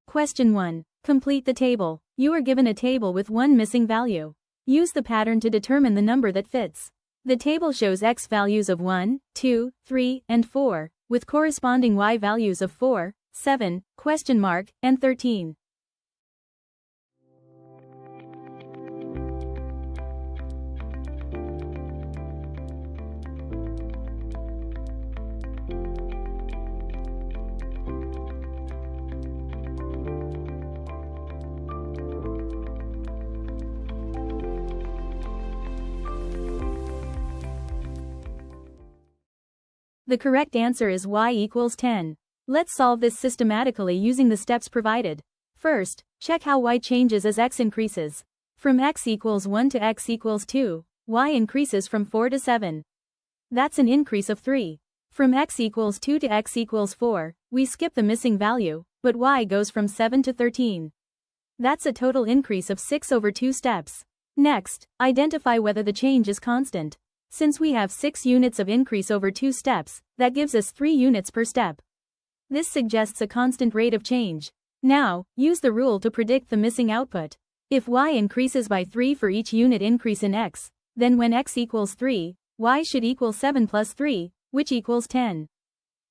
Question 1. Complete the table. You are given a table with one missing value. Use the pattern to determine the number that fits. The table shows x values of 1, 2, 3, and 4, with corresponding y values of 4, 7, and 13. The correct answer is y equals 10. Let's solve this systematically using the steps provided. First, check how y changes as x increases. From x equals 1 to x equals 2, y increases from 4 to 7. That's an increase of 3. From x equals 2 to x equals 4, we skip the missing value, but y goes from 7 to 13. That's a total increase of 6 over 2 steps. Next, identify whether the change is constant. Since we have 6 units of increase over 2 steps, that gives us 3 units per step. This suggests a constant rate of change. Now, use the rule to predict the missing output. If y increases by 3 for each unit increase in x, then when x equals 3, y should equal 7 plus 3, which equals 10.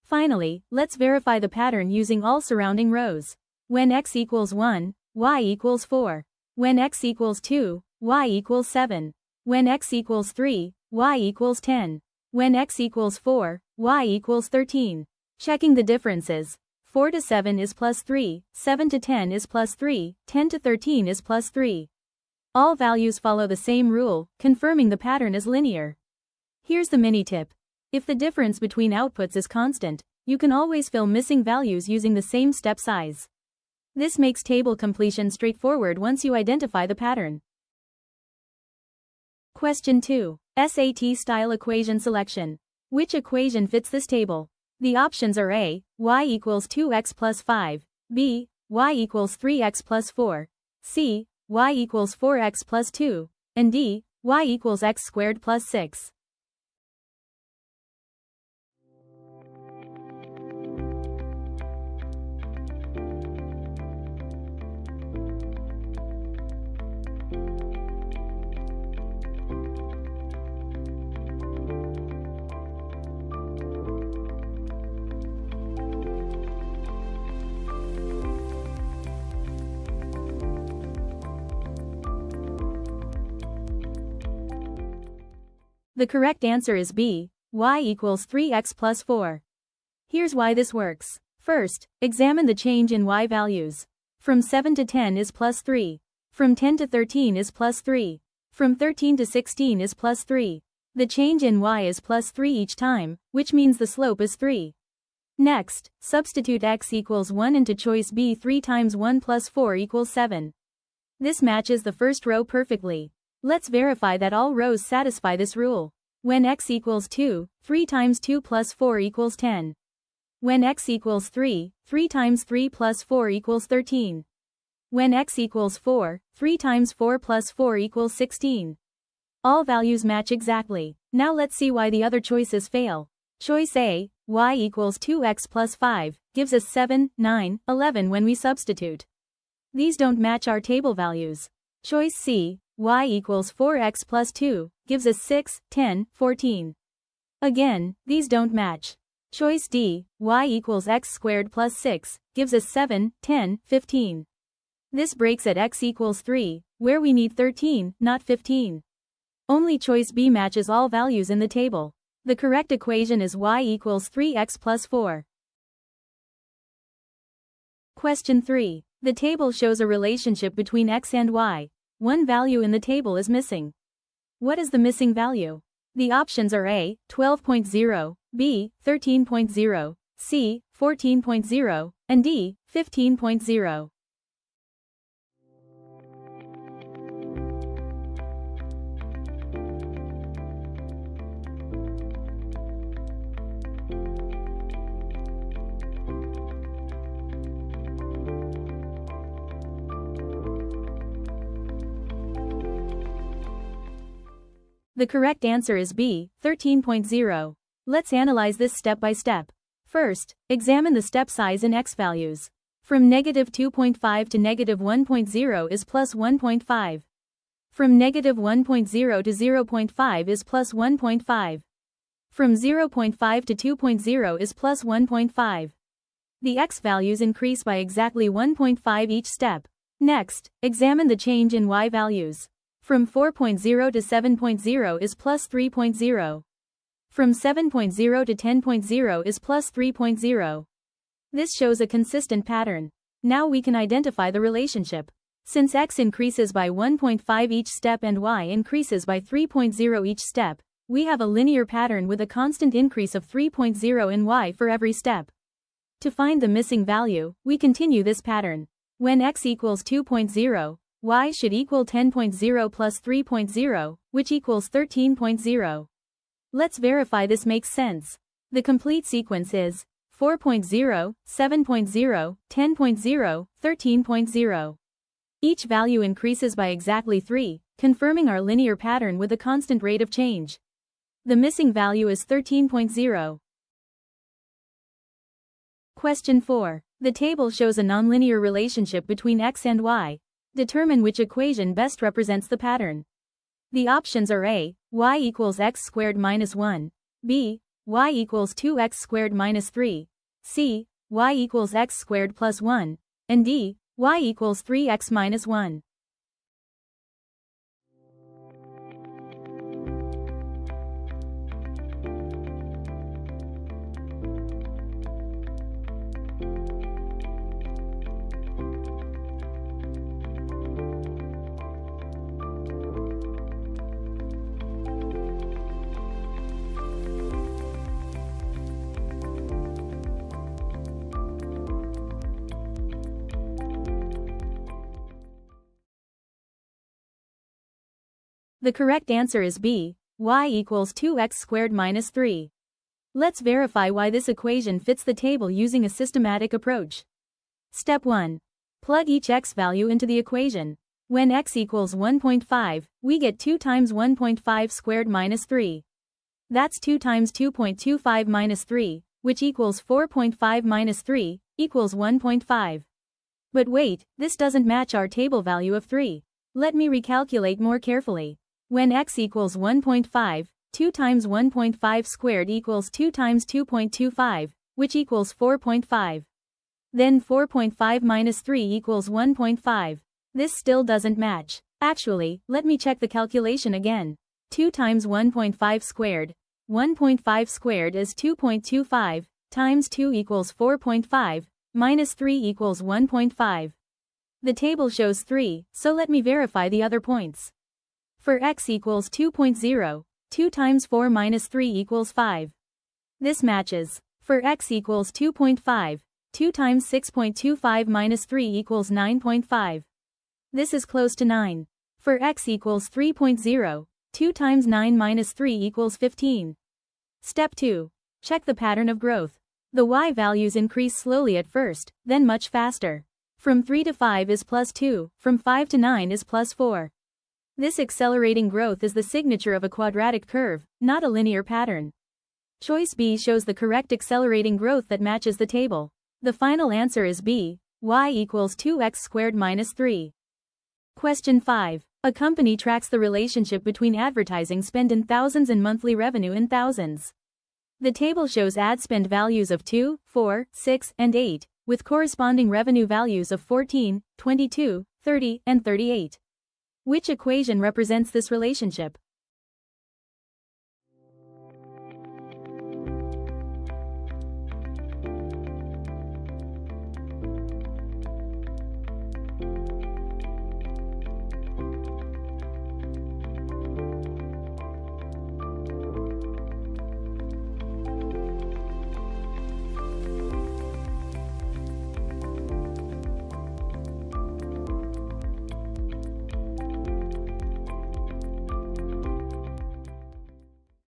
Finally, let's verify the pattern using all surrounding rows. When x equals 1, y equals 4. When x equals 2, y equals 7. When x equals 3, y equals 10. When x equals 4, y equals 13. Checking the differences. 4 to 7 is plus 3, 7 to 10 is plus 3, 10 to 13 is plus 3. All values follow the same rule, confirming the pattern is linear. Here's the mini tip. If the difference between outputs is constant, you can always fill missing values using the same step size. This makes table completion straightforward once you identify the pattern. Question 2. SAT-style equation selection. Which equation fits this table? The options are A, y equals 2x plus 5, B, y equals 3x plus 4, C, y equals 4x plus 2, and D, y equals x squared plus 6. The correct answer is B, y equals 3x plus 4. Here's why this works. First, examine the change in y values. From 7 to 10 is plus 3. From 10 to 13 is plus 3. From 13 to 16 is plus 3. The change in y is plus 3 each time, which means the slope is 3. Next, substitute x equals 1 into choice B. 3 times 1 plus 4 equals 7. This matches the first row perfectly. Let's verify that all rows satisfy this rule. When x equals 2, 3 times 2 plus 4 equals 10. When x equals 3, 3 times 3 plus 4 equals 13. When x equals 4, 3 times 4 plus 4 equals 16. All values match exactly. Now let's see why the other choices fail. Choice A, y equals 2x plus 5, gives us 7, 9, 11 when we substitute. These don't match our table values. Choice C, y equals 4x plus 2, gives us 6, 10, 14. Again, these don't match. Choice D, y equals x squared plus 6, gives us 7, 10, 15. This breaks at x equals 3, where we need 13, not 15. Only choice B matches all values in the table. The correct equation is y equals 3x plus 4. Question 3. The table shows a relationship between x and y. One value in the table is missing. What is the missing value? The options are A, 12.0, B, 13.0, C, 14.0, and D, 15.0. The correct answer is B, 13.0. Let's analyze this step by step. First, examine the step size in x values. From negative 2.5 to negative 1.0 is plus 1.5. From negative 1.0 to 0.5 is plus 1.5. From 0.5 to 2.0 is plus 1.5. The x values increase by exactly 1.5 each step. Next, examine the change in y values. From 4.0 to 7.0 is plus 3.0. From 7.0 to 10.0 is plus 3.0. This shows a consistent pattern. Now we can identify the relationship. Since x increases by 1.5 each step and y increases by 3.0 each step, we have a linear pattern with a constant increase of 3.0 in y for every step. To find the missing value, we continue this pattern. When x equals 2.0, y should equal 10.0 plus 3.0, which equals 13.0. Let's verify this makes sense. The complete sequence is 4.0, 7.0, 10.0, 13.0. Each value increases by exactly 3, confirming our linear pattern with a constant rate of change. The missing value is 13.0. Question 4. The table shows a nonlinear relationship between x and y. Determine which equation best represents the pattern. The options are A, y equals x squared minus 1, B, y equals 2x squared minus 3, C, y equals x squared plus 1, and D, y equals 3x minus 1. The correct answer is B, y equals 2x squared minus 3. Let's verify why this equation fits the table using a systematic approach. Step 1. Plug each x value into the equation. When x equals 1.5, we get 2 times 1.5 squared minus 3. That's 2 times 2.25 minus 3, which equals 4.5 minus 3, equals 1.5. But wait, this doesn't match our table value of 3. Let me recalculate more carefully. When x equals 1.5, 2 times 1.5 squared equals 2 times 2.25, which equals 4.5. Then 4.5 minus 3 equals 1.5. This still doesn't match. Actually, let me check the calculation again. 2 times 1.5 squared. 1.5 squared is 2.25, times 2 equals 4.5, minus 3 equals 1.5. The table shows 3, so let me verify the other points. For x equals 2.0, 2 times 4 minus 3 equals 5. This matches. For x equals 2.5, 2 times 6.25 minus 3 equals 9.5. This is close to 9. For x equals 3.0, 2 times 9 minus 3 equals 15. Step 2. Check the pattern of growth. The y values increase slowly at first, then much faster. From 3 to 5 is plus 2, from 5 to 9 is plus 4. This accelerating growth is the signature of a quadratic curve, not a linear pattern. Choice B shows the correct accelerating growth that matches the table. The final answer is B, y equals 2x squared minus 3. Question 5. A company tracks the relationship between advertising spend in thousands and monthly revenue in thousands. The table shows ad spend values of 2, 4, 6, and 8, with corresponding revenue values of 14, 22, 30, and 38. Which equation represents this relationship?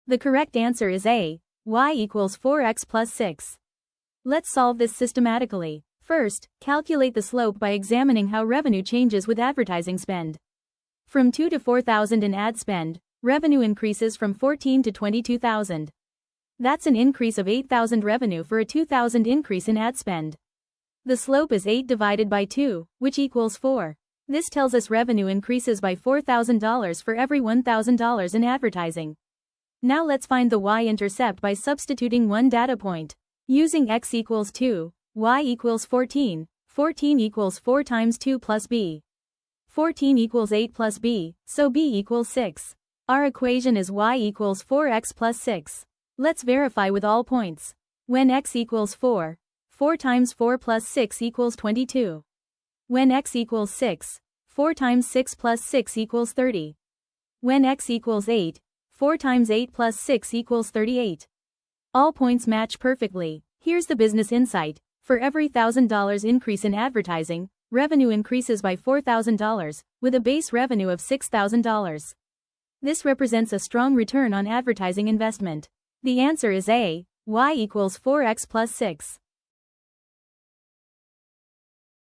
The correct answer is A, y equals 4x plus 6. Let's solve this systematically. First, calculate the slope by examining how revenue changes with advertising spend. From 2 to 4,000 in ad spend, revenue increases from 14 to 22,000. That's an increase of 8,000 revenue for a 2,000 increase in ad spend. The slope is 8 divided by 2, which equals 4. This tells us revenue increases by $4,000 for every $1,000 in advertising. Now let's find the y-intercept by substituting one data point. Using x equals 2, y equals 14, 14 equals 4 times 2 plus b. 14 equals 8 plus b, so b equals 6. Our equation is y equals 4x plus 6. Let's verify with all points. When x equals 4, 4 times 4 plus 6 equals 22. When x equals 6, 4 times 6 plus 6 equals 30. When x equals 8, 4 times 8 plus 6 equals 38. All points match perfectly. Here's the business insight. For every $1,000 increase in advertising, revenue increases by $4,000, with a base revenue of $6,000. This represents a strong return on advertising investment. The answer is A, y equals 4x plus 6.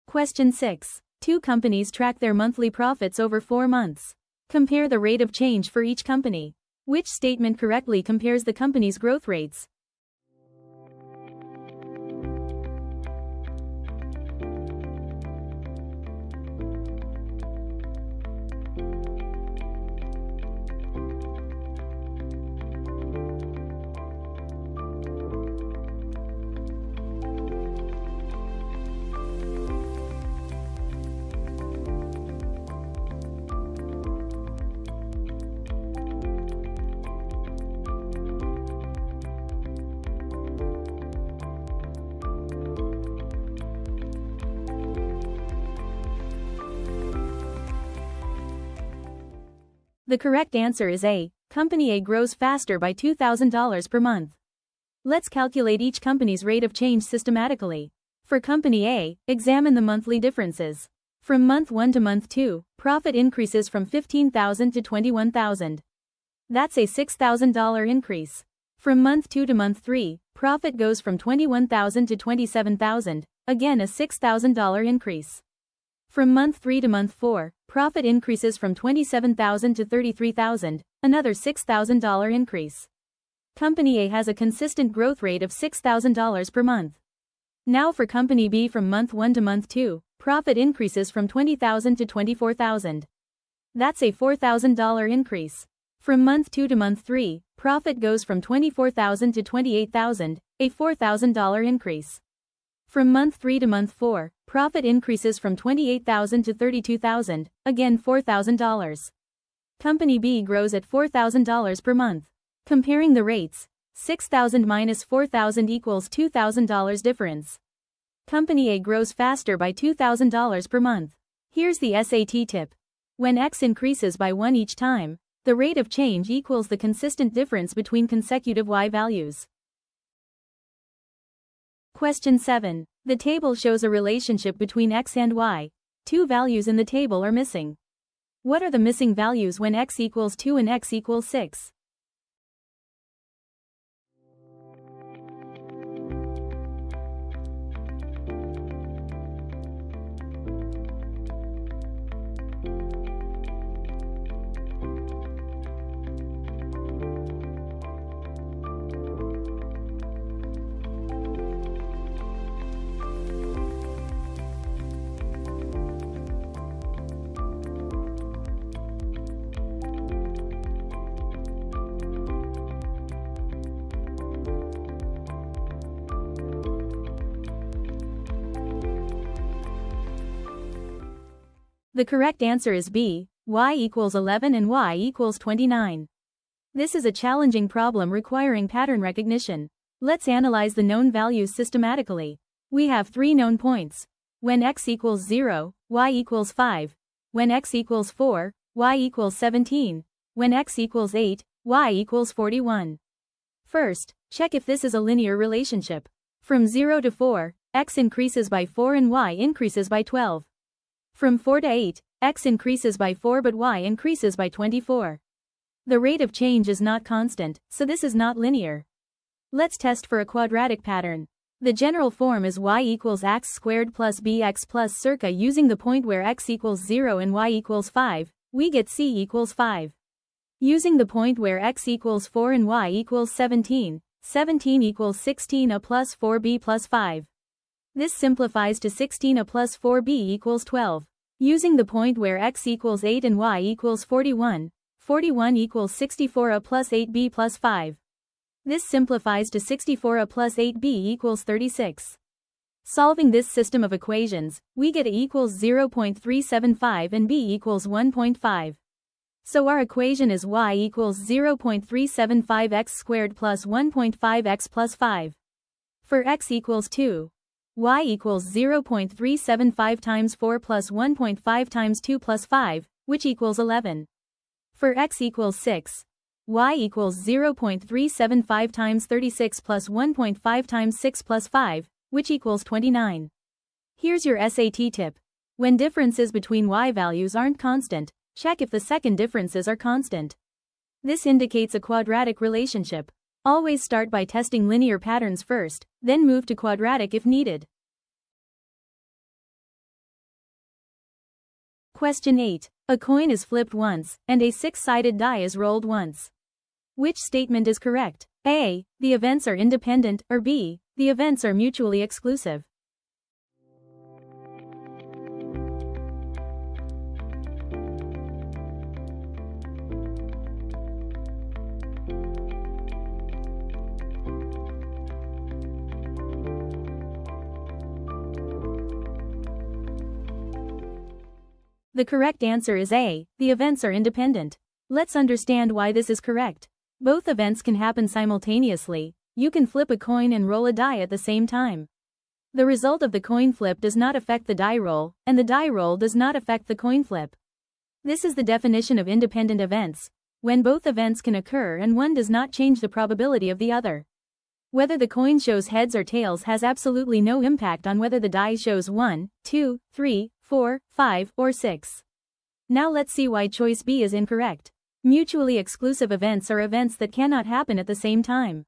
Question 6. Two companies track their monthly profits over 4 months. Compare the rate of change for each company. Which statement correctly compares the company's growth rates? The correct answer is A. Company A grows faster by $2,000 per month. Let's calculate each company's rate of change systematically. For Company A, examine the monthly differences. From month 1 to month 2, profit increases from $15,000 to $21,000. That's a $6,000 increase. From month 2 to month 3, profit goes from $21,000 to $27,000, again a $6,000 increase. From month 3 to month 4, profit increases from $27,000 to $33,000, another $6,000 increase. Company A has a consistent growth rate of $6,000 per month. Now for Company B, from month 1 to month 2, profit increases from $20,000 to $24,000. That's a $4,000 increase. From month 2 to month 3, profit goes from $24,000 to $28,000, a $4,000 increase. From month 3 to month 4, profit increases from $28,000 to $32,000, again $4,000. Company B grows at $4,000 per month. Comparing the rates, $6,000 minus $4,000 equals $2,000 difference. Company A grows faster by $2,000 per month. Here's the SAT tip. When X increases by 1 each time, the rate of change equals the consistent difference between consecutive Y values. Question 7. The table shows a relationship between X and Y. Two values in the table are missing. What are the missing values when X equals 2 and X equals 6? The correct answer is B, y equals 11 and y equals 29. This is a challenging problem requiring pattern recognition. Let's analyze the known values systematically. We have 3 known points. When x equals 0, y equals 5. When x equals 4, y equals 17. When x equals 8, y equals 41. First, check if this is a linear relationship. From 0 to 4, x increases by 4 and y increases by 12. From 4 to 8, x increases by 4 but y increases by 24. The rate of change is not constant, so this is not linear. Let's test for a quadratic pattern. The general form is y equals x squared plus bx plus circa. Using the point where x equals 0 and y equals 5, we get c equals 5. Using the point where x equals 4 and y equals 17, 17 equals 16a plus 4b plus 5. This simplifies to 16a plus 4b equals 12. Using the point where x equals 8 and y equals 41, 41 equals 64a plus 8b plus 5. This simplifies to 64a plus 8b equals 36. Solving this system of equations, we get a equals 0.375 and b equals 1.5. So our equation is y equals 0.375x squared plus 1.5x plus 5. For x equals 2, y equals 0.375 times 4 plus 1.5 times 2 plus 5, which equals 11. For x equals 6, y equals 0.375 times 36 plus 1.5 times 6 plus 5, which equals 29. Here's your SAT tip. When differences between y values aren't constant, check if the second differences are constant. This indicates a quadratic relationship. Always start by testing linear patterns first, then move to quadratic if needed. Question 8. A coin is flipped once, and a six-sided die is rolled once. Which statement is correct? A. The events are independent, or B. The events are mutually exclusive. The correct answer is A. The events are independent. Let's understand why this is correct. Both events can happen simultaneously. You can flip a coin and roll a die at the same time. The result of the coin flip does not affect the die roll, and the die roll does not affect the coin flip. This is the definition of independent events, when both events can occur and one does not change the probability of the other. Whether the coin shows heads or tails has absolutely no impact on whether the die shows 1, 2, 3, 4, 5, or 6. Now let's see why choice B is incorrect. Mutually exclusive events are events that cannot happen at the same time.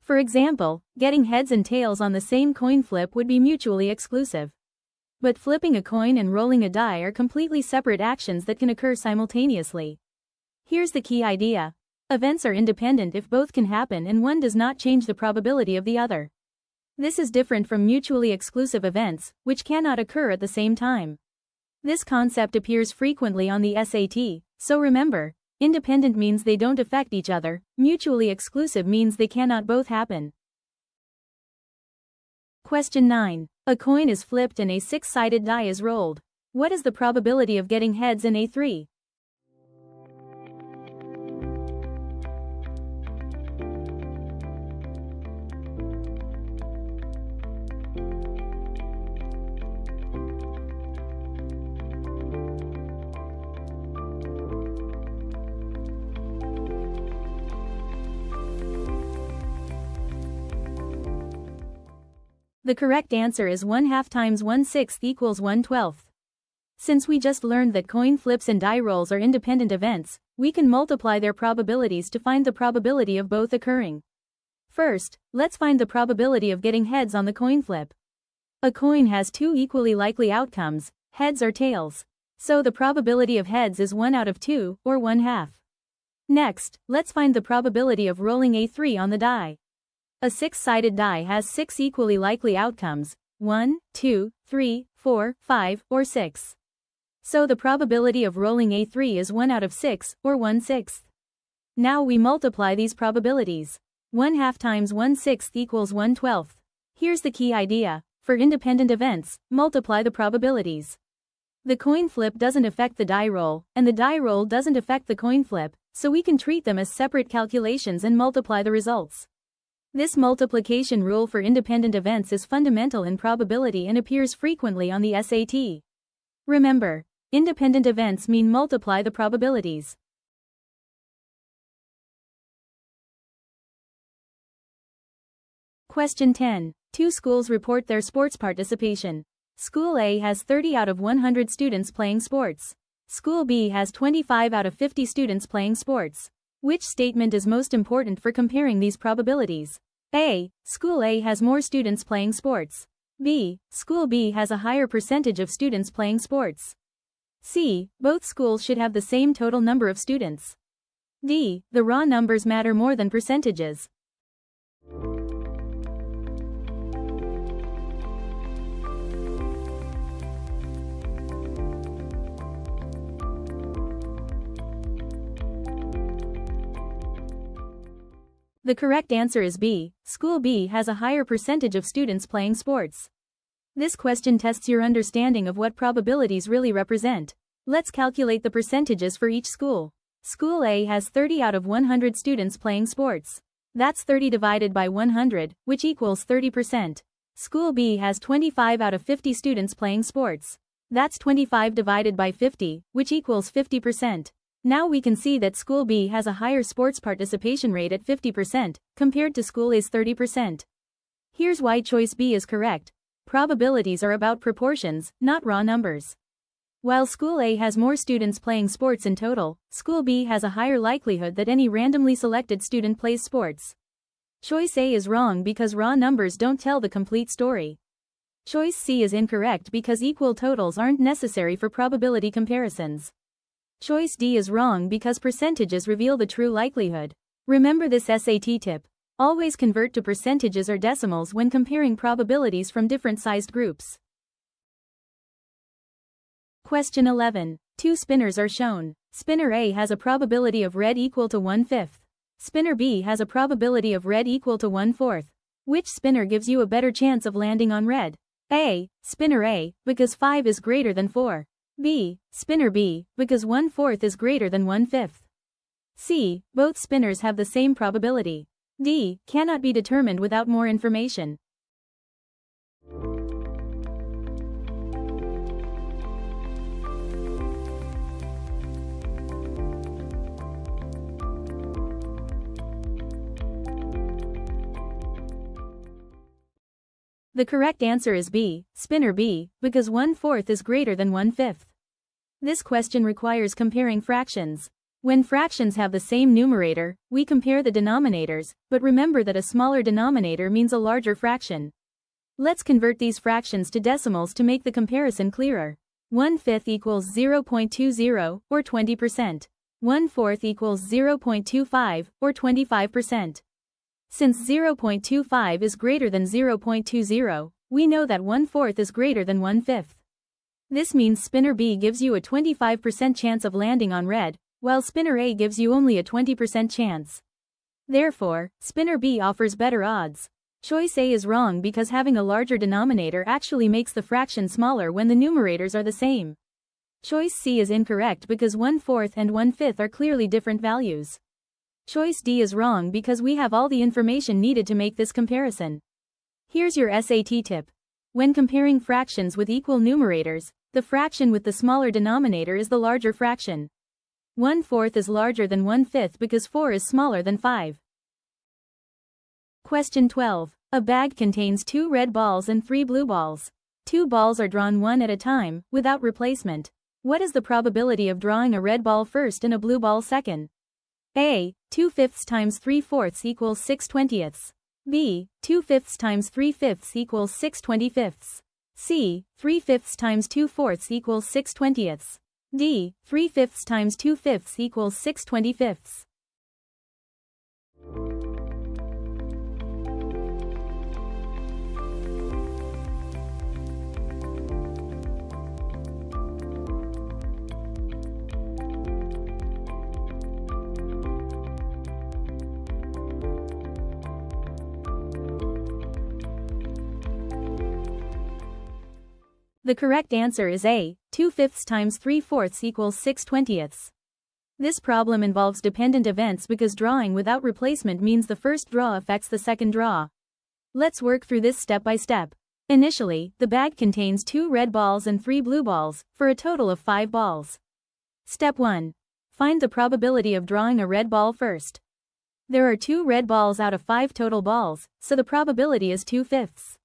For example, getting heads and tails on the same coin flip would be mutually exclusive. But flipping a coin and rolling a die are completely separate actions that can occur simultaneously. Here's the key idea. Events are independent if both can happen and one does not change the probability of the other. This is different from mutually exclusive events, which cannot occur at the same time. This concept appears frequently on the SAT, so remember, independent means they don't affect each other, mutually exclusive means they cannot both happen. Question 9. A coin is flipped and a six-sided die is rolled. What is the probability of getting heads in A3? The correct answer is 1/2 times 1/6 equals 1/12. Since we just learned that coin flips and die rolls are independent events, we can multiply their probabilities to find the probability of both occurring. First, let's find the probability of getting heads on the coin flip. A coin has two equally likely outcomes, heads or tails. So the probability of heads is 1 out of 2, or 1/2. Next, let's find the probability of rolling A3 on the die. A six-sided die has 6 equally likely outcomes, 1, 2, 3, 4, 5, or 6. So the probability of rolling A3 is 1 out of 6, or 1/6. Now we multiply these probabilities. 1/2 times 1/6 equals 1/12. Here's the key idea. For independent events, multiply the probabilities. The coin flip doesn't affect the die roll, and the die roll doesn't affect the coin flip, so we can treat them as separate calculations and multiply the results. This multiplication rule for independent events is fundamental in probability and appears frequently on the SAT. Remember, independent events mean multiply the probabilities. Question 10. Two schools report their sports participation. School A has 30 out of 100 students playing sports. School B has 25 out of 50 students playing sports. Which statement is most important for comparing these probabilities? A. School A has more students playing sports. B. School B has a higher percentage of students playing sports. C. Both schools should have the same total number of students. D. The raw numbers matter more than percentages. The correct answer is B. School B has a higher percentage of students playing sports. This question tests your understanding of what probabilities really represent. Let's calculate the percentages for each school. School A has 30 out of 100 students playing sports. That's 30 divided by 100, which equals 30%. School B has 25 out of 50 students playing sports. That's 25 divided by 50, which equals 50%. Now we can see that School B has a higher sports participation rate at 50%, compared to School A's 30%. Here's why choice B is correct. Probabilities are about proportions, not raw numbers. While School A has more students playing sports in total, School B has a higher likelihood that any randomly selected student plays sports. Choice A is wrong because raw numbers don't tell the complete story. Choice C is incorrect because equal totals aren't necessary for probability comparisons. Choice D is wrong because percentages reveal the true likelihood. Remember this SAT tip. Always convert to percentages or decimals when comparing probabilities from different sized groups. Question 11. Two spinners are shown. Spinner A has a probability of red equal to 1/5. Spinner B has a probability of red equal to 1/4. Which spinner gives you a better chance of landing on red? A. Spinner A, because 5 is greater than 4. B. Spinner B, because 1/4 is greater than 1/5. C. Both spinners have the same probability. D. Cannot be determined without more information. The correct answer is B. Spinner B, because 1/4 is greater than 1/5. This question requires comparing fractions. When fractions have the same numerator, we compare the denominators, but remember that a smaller denominator means a larger fraction. Let's convert these fractions to decimals to make the comparison clearer. 1/5 equals 0.20, or 20%. 1/4 equals 0.25, or 25%. Since 0.25 is greater than 0.20, we know that 1/4 is greater than 1/5. This means Spinner B gives you a 25% chance of landing on red, while Spinner A gives you only a 20% chance. Therefore, Spinner B offers better odds. Choice A is wrong because having a larger denominator actually makes the fraction smaller when the numerators are the same. Choice C is incorrect because 1/4 and 1/5 are clearly different values. Choice D is wrong because we have all the information needed to make this comparison. Here's your SAT tip. When comparing fractions with equal numerators, the fraction with the smaller denominator is the larger fraction. 1/4 is larger than 1/5 because 4 is smaller than 5. Question 12. A bag contains 2 red balls and 3 blue balls. 2 balls are drawn one at a time, without replacement. What is the probability of drawing a red ball first and a blue ball second? A. 2/5 times 3/4 equals 6/20. B. 2/5 times 3/5 equals 6/25. C. 3/5 times 2/4 equals 6/20. D. 3/5 times 2/5 equals 6/25. The correct answer is A. 2/5 times 3/4 equals 6/20. This problem involves dependent events because drawing without replacement means the first draw affects the second draw. Let's work through this step by step. Initially, the bag contains 2 red balls and 3 blue balls, for a total of 5 balls. Step 1. Find the probability of drawing a red ball first. There are 2 red balls out of 5 total balls, so the probability is 2/5.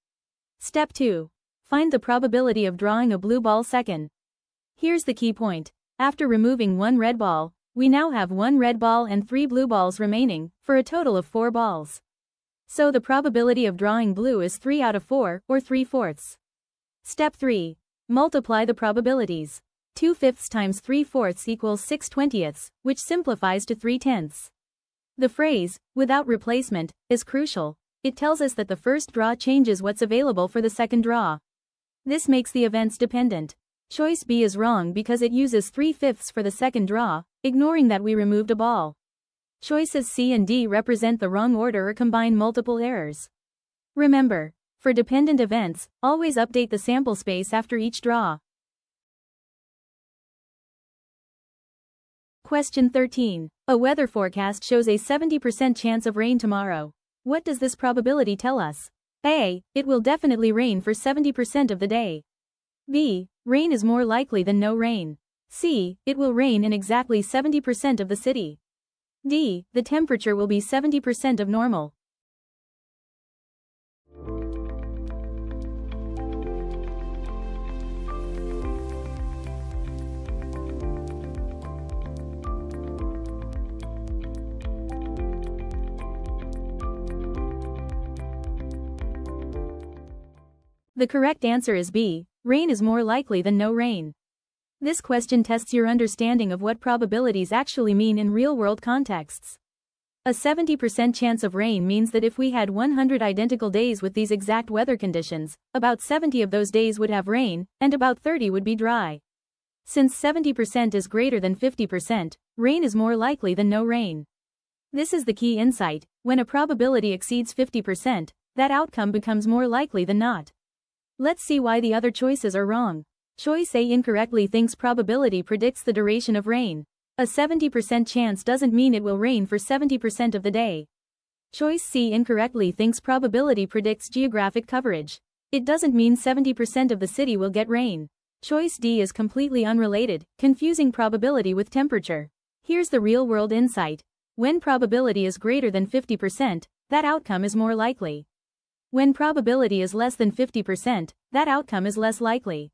Step 2. Find the probability of drawing a blue ball second. Here's the key point. After removing 1 red ball, we now have 1 red ball and 3 blue balls remaining, for a total of 4 balls. So the probability of drawing blue is 3 out of 4, or 3/4. Step 3. Multiply the probabilities. 2/5 times 3/4 equals 6/20, which simplifies to 3/10. The phrase, without replacement, is crucial. It tells us that the first draw changes what's available for the second draw. This makes the events dependent. Choice B is wrong because it uses 3/5 for the second draw, ignoring that we removed a ball. Choices C and D represent the wrong order or combine multiple errors. Remember, for dependent events, always update the sample space after each draw. Question 13. A weather forecast shows a 70% chance of rain tomorrow. What does this probability tell us? A. It will definitely rain for 70% of the day. B. Rain is more likely than no rain. C. It will rain in exactly 70% of the city. D. The temperature will be 70% of normal. The correct answer is B. Rain is more likely than no rain. This question tests your understanding of what probabilities actually mean in real-world contexts. A 70% chance of rain means that if we had 100 identical days with these exact weather conditions, about 70 of those days would have rain, and about 30 would be dry. Since 70% is greater than 50%, rain is more likely than no rain. This is the key insight: when a probability exceeds 50%, that outcome becomes more likely than not. Let's see why the other choices are wrong. Choice A incorrectly thinks probability predicts the duration of rain. A 70% chance doesn't mean it will rain for 70% of the day. Choice C incorrectly thinks probability predicts geographic coverage. It doesn't mean 70% of the city will get rain. Choice D is completely unrelated, confusing probability with temperature. Here's the real-world insight. When probability is greater than 50%, that outcome is more likely. When probability is less than 50%, that outcome is less likely.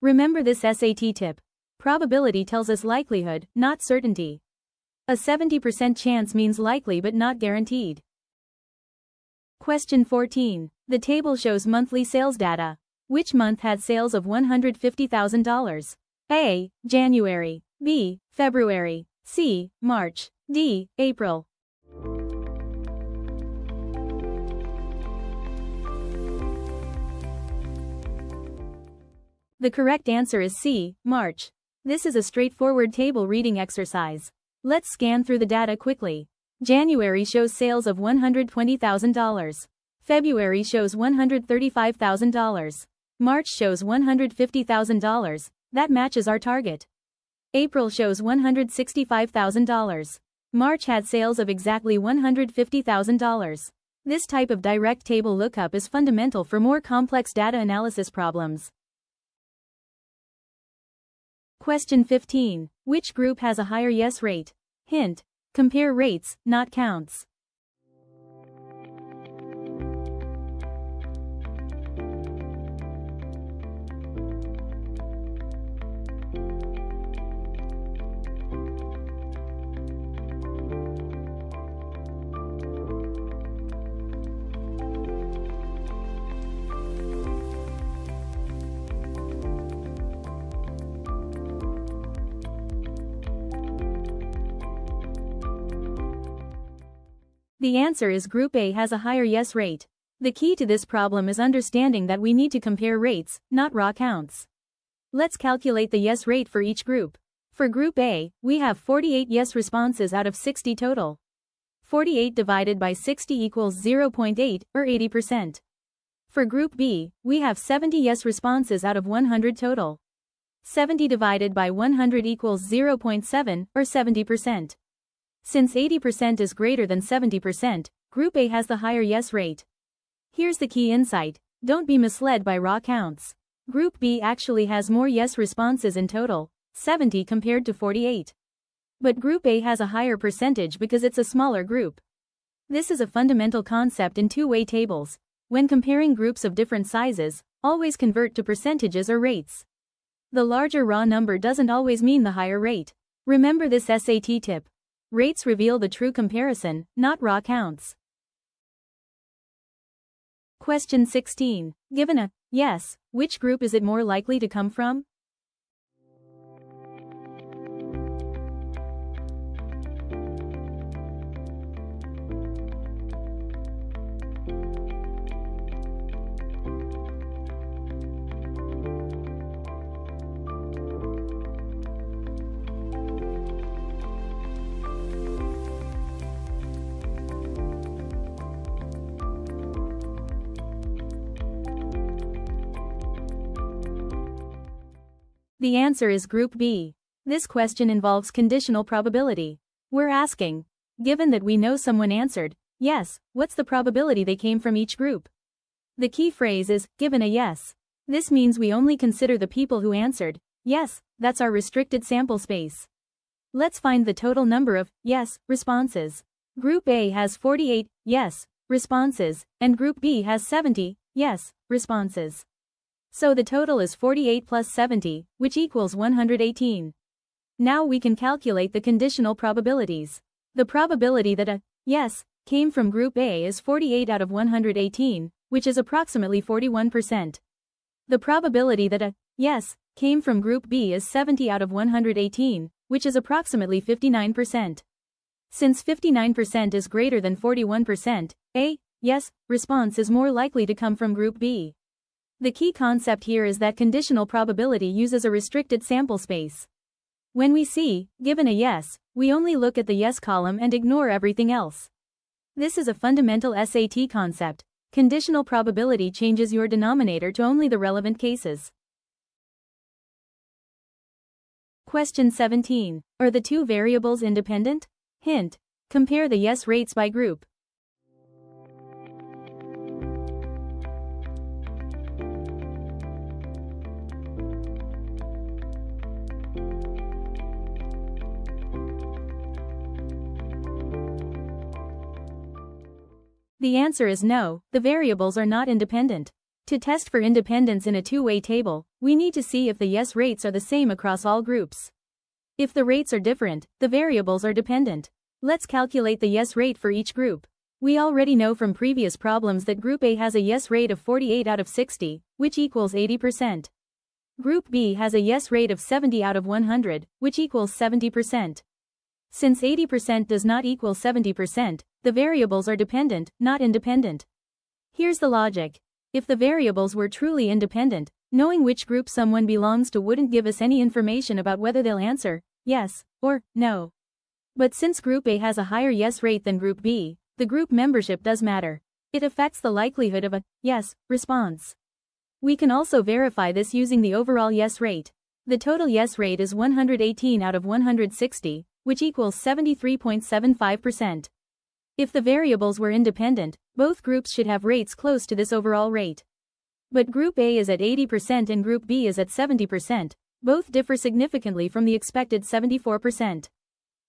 Remember this SAT tip. Probability tells us likelihood, not certainty. A 70% chance means likely but not guaranteed. Question 14. The table shows monthly sales data. Which month had sales of $150,000? A. January. B. February. C. March. D. April. The correct answer is C. March. This is a straightforward table reading exercise. Let's scan through the data quickly. January shows sales of $120,000. February shows $135,000. March shows $150,000. That matches our target. April shows $165,000. March had sales of exactly $150,000. This type of direct table lookup is fundamental for more complex data analysis problems. Question 15. Which group has a higher yes rate? Hint: compare rates, not counts. The answer is Group A has a higher yes rate. The key to this problem is understanding that we need to compare rates, not raw counts. Let's calculate the yes rate for each group. For Group A, we have 48 yes responses out of 60 total. 48 divided by 60 equals 0.8, or 80%. For Group B, we have 70 yes responses out of 100 total. 70 divided by 100 equals 0.7, or 70%. Since 80% is greater than 70%, Group A has the higher yes rate. Here's the key insight: don't be misled by raw counts. Group B actually has more yes responses in total, 70 compared to 48. But Group A has a higher percentage because it's a smaller group. This is a fundamental concept in two-way tables. When comparing groups of different sizes, always convert to percentages or rates. The larger raw number doesn't always mean the higher rate. Remember this SAT tip. Rates reveal the true comparison, not raw counts. Question 16. Given a yes, which group is it more likely to come from? The answer is Group B. This question involves conditional probability. We're asking, given that we know someone answered yes, what's the probability they came from each group? The key phrase is, given a yes. This means we only consider the people who answered yes, that's our restricted sample space. Let's find the total number of yes responses. Group A has 48 yes responses, and Group B has 70 yes responses. So the total is 48 plus 70, which equals 118. Now we can calculate the conditional probabilities. The probability that a yes came from Group A is 48 out of 118, which is approximately 41%. The probability that a yes came from Group B is 70 out of 118, which is approximately 59%. Since 59% is greater than 41%, a yes response is more likely to come from Group B. The key concept here is that conditional probability uses a restricted sample space. When we see, given a yes, we only look at the yes column and ignore everything else. This is a fundamental SAT concept. Conditional probability changes your denominator to only the relevant cases. Question 17. Are the two variables independent? Hint. Compare the yes rates by group. The answer is no, the variables are not independent. To test for independence in a two-way table, we need to see if the yes rates are the same across all groups. If the rates are different, the variables are dependent. Let's calculate the yes rate for each group. We already know from previous problems that Group A has a yes rate of 48 out of 60, which equals 80%. Group B has a yes rate of 70 out of 100, which equals 70%. Since 80% does not equal 70%, the variables are dependent, not independent. Here's the logic. If the variables were truly independent, knowing which group someone belongs to wouldn't give us any information about whether they'll answer yes or no. But since Group A has a higher yes rate than Group B, the group membership does matter. It affects the likelihood of a yes response. We can also verify this using the overall yes rate. The total yes rate is 118 out of 160, which equals 73.75%. If the variables were independent, both groups should have rates close to this overall rate. But Group A is at 80% and Group B is at 70%. Both differ significantly from the expected 74%.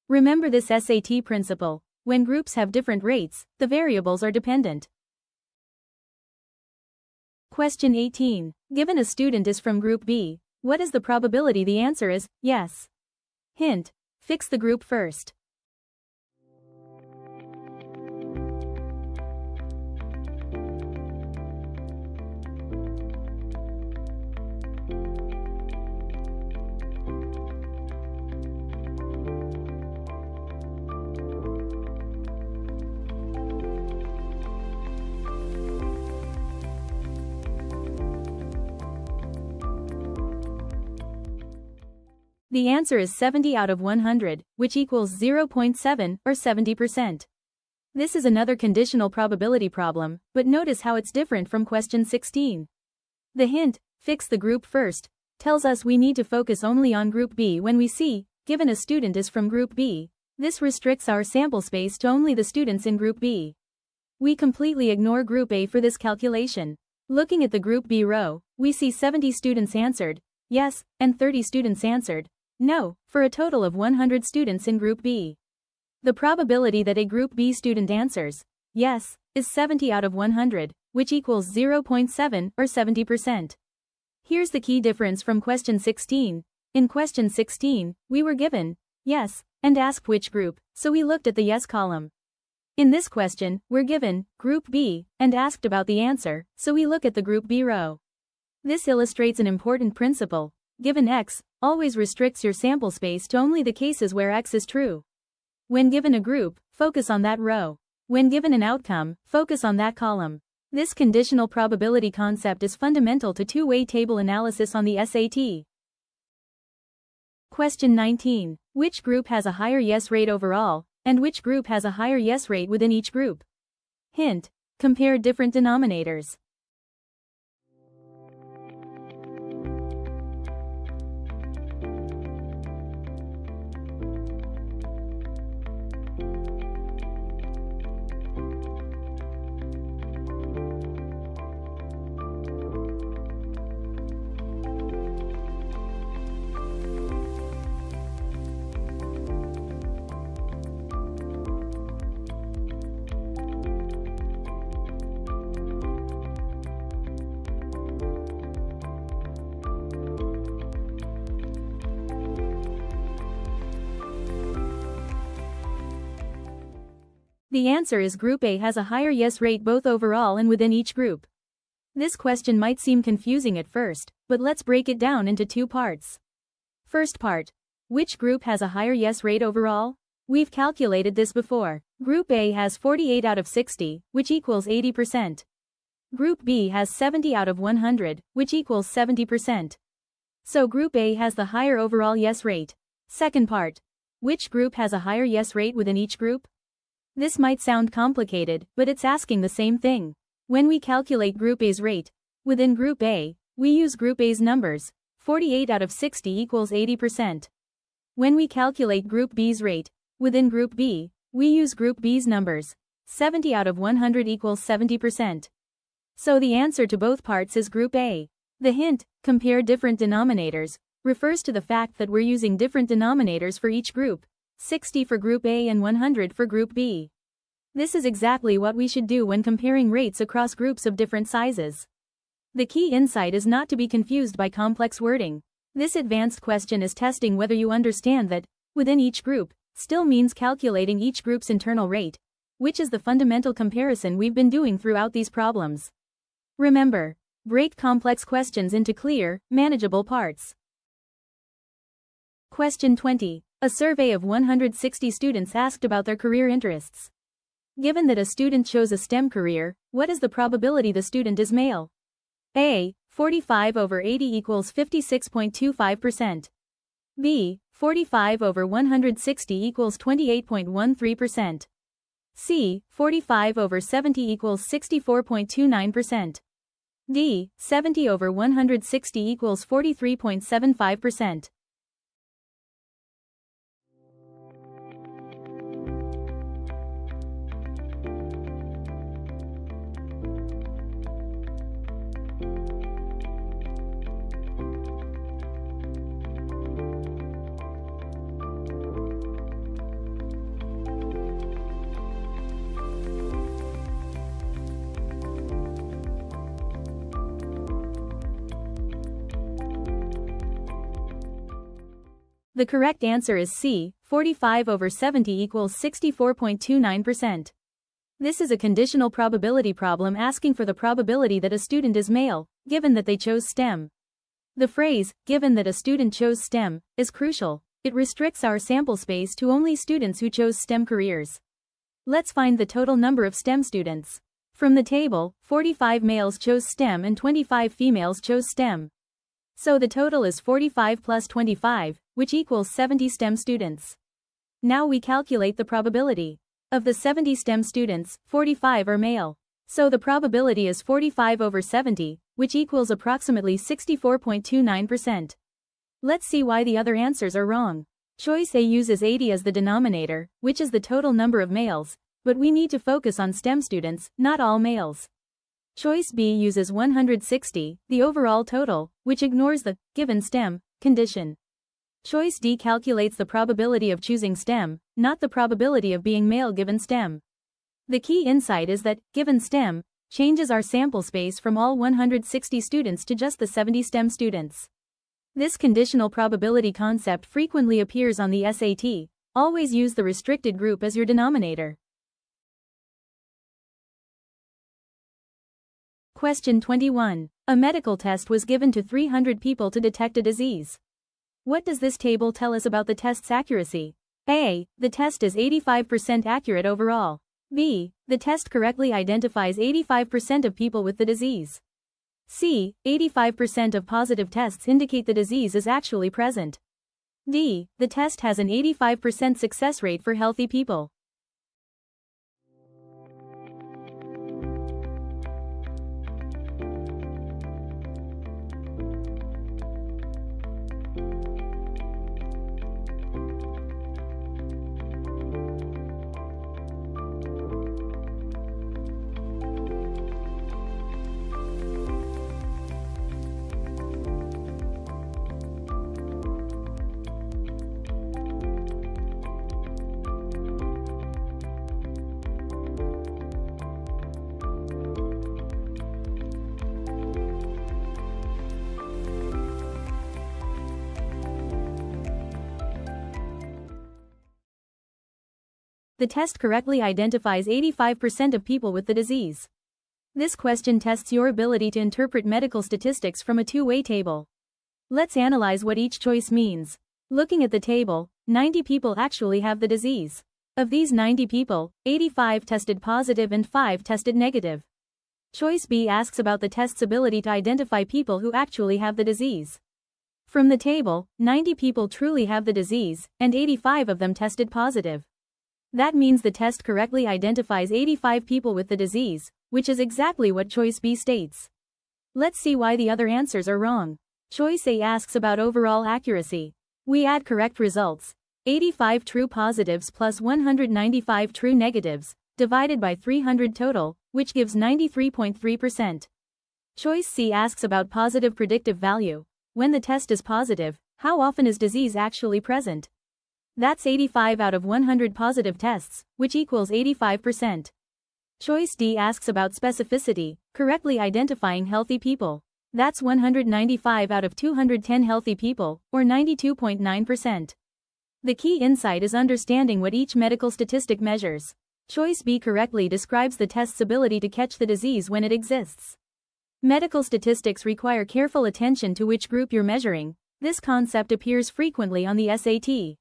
Remember this SAT principle. When groups have different rates, the variables are dependent. Question 18. Given a student is from Group B, what is the probability the answer is yes? Hint. Fix the group first. The answer is 70 out of 100, which equals 0.7 or 70%. This is another conditional probability problem, but notice how it's different from question 16. The hint, fix the group first, tells us we need to focus only on Group B when we see, given a student is from Group B. This restricts our sample space to only the students in Group B. We completely ignore Group A for this calculation. Looking at the Group B row, we see 70 students answered yes, and 30 students answered no, for a total of 100 students in Group B. The probability that a Group B student answers yes is 70 out of 100, which equals 0.7 or 70%. Here's the key difference from question 16. In question 16, we were given yes and asked which group, so we looked at the yes column. In this question, we're given Group B and asked about the answer, so we look at the Group B row. This illustrates an important principle. Given X, always restricts your sample space to only the cases where X is true. When given a group, focus on that row. When given an outcome, focus on that column. This conditional probability concept is fundamental to two-way table analysis on the SAT. Question 19. Which group has a higher yes rate overall, and which group has a higher yes rate within each group? Hint. Compare different denominators. The answer is Group A has a higher yes rate both overall and within each group. This question might seem confusing at first, but let's break it down into two parts. First part. Which group has a higher yes rate overall? We've calculated this before. Group A has 48 out of 60, which equals 80%. Group B has 70 out of 100, which equals 70%. So Group A has the higher overall yes rate. Second part. Which group has a higher yes rate within each group? This might sound complicated, but it's asking the same thing. When we calculate Group A's rate, within Group A, we use Group A's numbers. 48 out of 60 equals 80%. When we calculate Group B's rate, within Group B, we use Group B's numbers. 70 out of 100 equals 70%. So the answer to both parts is Group A. The hint, compare different denominators, refers to the fact that we're using different denominators for each group. 60 for Group A and 100 for Group B. This is exactly what we should do when comparing rates across groups of different sizes. The key insight is not to be confused by complex wording. This advanced question is testing whether you understand that, within each group, still means calculating each group's internal rate, which is the fundamental comparison we've been doing throughout these problems. Remember, break complex questions into clear, manageable parts. Question 20. A survey of 160 students asked about their career interests. Given that a student chose a STEM career, what is the probability the student is male? A. 45 over 80 equals 56.25%. B. 45 over 160 equals 28.13%. C. 45 over 70 equals 64.29%. D. 70 over 160 equals 43.75%. The correct answer is C. 45 over 70 equals 64.29%. This is a conditional probability problem asking for the probability that a student is male, given that they chose STEM. The phrase, given that a student chose STEM, is crucial. It restricts our sample space to only students who chose STEM careers. Let's find the total number of STEM students. From the table, 45 males chose STEM and 25 females chose STEM. So the total is 45 plus 25, which equals 70 STEM students. Now we calculate the probability. Of the 70 STEM students, 45 are male. So the probability is 45 over 70, which equals approximately 64.29%. Let's see why the other answers are wrong. Choice A uses 80 as the denominator, which is the total number of males, but we need to focus on STEM students, not all males. Choice B uses 160, the overall total, which ignores the given STEM condition. Choice D calculates the probability of choosing STEM, not the probability of being male given STEM. The key insight is that, given STEM, changes our sample space from all 160 students to just the 70 STEM students. This conditional probability concept frequently appears on the SAT. Always use the restricted group as your denominator. Question 21. A medical test was given to 300 people to detect a disease. What does this table tell us about the test's accuracy? A. The test is 85% accurate overall. B. The test correctly identifies 85% of people with the disease. C. 85% of positive tests indicate the disease is actually present. D. The test has an 85% success rate for healthy people. The test correctly identifies 85% of people with the disease. This question tests your ability to interpret medical statistics from a two-way table. Let's analyze what each choice means. Looking at the table, 90 people actually have the disease. Of these 90 people, 85 tested positive and 5 tested negative. Choice B asks about the test's ability to identify people who actually have the disease. From the table, 90 people truly have the disease, and 85 of them tested positive. That means the test correctly identifies 85 people with the disease, which is exactly what choice B states. Let's see why the other answers are wrong. Choice A asks about overall accuracy. We add correct results. 85 true positives plus 195 true negatives, divided by 300 total, which gives 93.3%. Choice C asks about positive predictive value. When the test is positive, how often is disease actually present? That's 85 out of 100 positive tests, which equals 85%. Choice D asks about specificity, correctly identifying healthy people. That's 195 out of 210 healthy people, or 92.9%. The key insight is understanding what each medical statistic measures. Choice B correctly describes the test's ability to catch the disease when it exists. Medical statistics require careful attention to which group you're measuring. This concept appears frequently on the SAT.